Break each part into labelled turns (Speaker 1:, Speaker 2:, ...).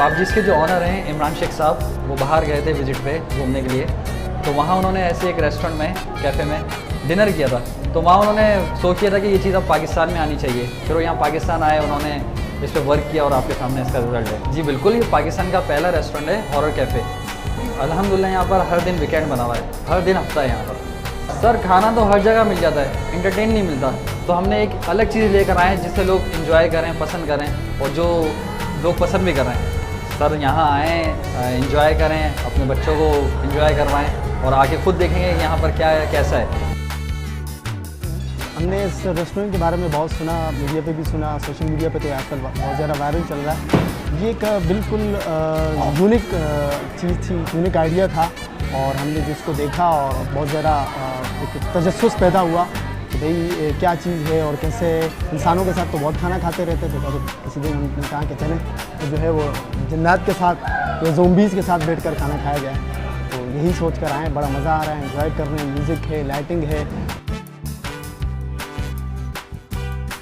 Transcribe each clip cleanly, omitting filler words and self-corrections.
Speaker 1: आप जिसके जो ऑनर हैं इमरान शेख साहब, वो बाहर गए थे विजिट पे घूमने के लिए, तो वहाँ उन्होंने ऐसे एक रेस्टोरेंट में, कैफ़े में डिनर किया था। तो वहाँ उन्होंने सोच किया था कि ये चीज़ अब पाकिस्तान में आनी चाहिए। फिर वो यहाँ पाकिस्तान आए, उन्होंने इस पर वर्क किया और आपके सामने इसका रिजल्ट है। जी बिल्कुल, ये पाकिस्तान का पहला रेस्टोरेंट है हॉरर कैफ़े। अल्हम्दुलिल्लाह यहाँ पर हर दिन वीकेंड बना हुआ है, हर दिन हफ्ता है यहाँ पर। सर खाना तो हर जगह मिल जाता है, एंटरटेन नहीं मिलता, तो हमने एक अलग चीज़ लेकर आए हैं जिससे लोग इन्जॉय करें, पसंद करें, और जो लोग पसंद भी कर रहे हैं। सर यहाँ आएँ, इन्जॉय करें, अपने बच्चों को इन्जॉय करवाएं और आके खुद देखेंगे यहाँ पर क्या है, कैसा है।
Speaker 2: हमने इस रेस्टोरेंट के बारे में बहुत सुना, मीडिया पे भी सुना, सोशल मीडिया पे तो आजकल बहुत ज़्यादा वायरल चल रहा है। ये एक बिल्कुल यूनिक चीज़ थी, यूनिक आइडिया था, और हमने जिसको देखा और बहुत ज़्यादा एक तजस्सुस पैदा हुआ कि भाई क्या चीज़ है और कैसे। इंसानों के साथ तो बहुत खाना खाते रहते थे, तो किसी दिन हमने कहा कि चलें तो जो है वो जन्नत के साथ या ज़ोंबीज़ के साथ बैठकर खाना खाया जाए। तो यही सोच कर आए, बड़ा मज़ा आ रहा है, एंजॉय कर रहे हैं, म्यूज़िक है, लाइटिंग है।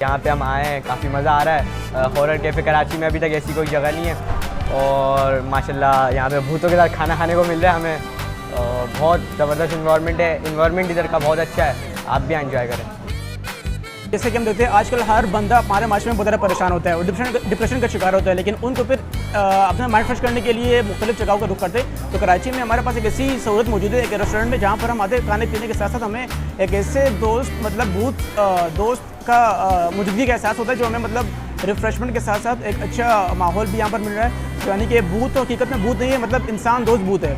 Speaker 3: यहाँ पे हम आए हैं, काफ़ी मज़ा आ रहा है। हॉरर कैफ़े कराची में अभी तक ऐसी कोई जगह नहीं है, और माशाल्लाह यहाँ पे भूतों के साथ खाना खाने को मिल रहा है हमें। बहुत ज़बरदस्त इन्वायरमेंट है, इन्वायरमेंट इधर का बहुत अच्छा है, आप भी एंजॉय करें।
Speaker 4: जैसे कि हम देखते हैं आजकल हर बंदा हमारे माशरे में बहुत ज़्यादा परेशान होता है और डिप्रेशन का शिकार होता है, लेकिन उनको फिर अपना माइंड फ्रेश करने के लिए मुख्तलिफ जगहों का रुख करते हैं। तो कराची में हमारे पास एक ऐसी सहूलत मौजूद है, एक रेस्टोरेंट में, जहाँ पर हम आते खाने पीने के साथ साथ हमें एक ऐसे दोस्त का मौजूदगी का एहसास होता है जो हमें रिफ़्रेशमेंट के साथ साथ एक अच्छा माहौल भी यहाँ पर मिल रहा है। यानी कि भूत तो हकीकत में भूत नहीं है, इंसान दोस्त भूत है।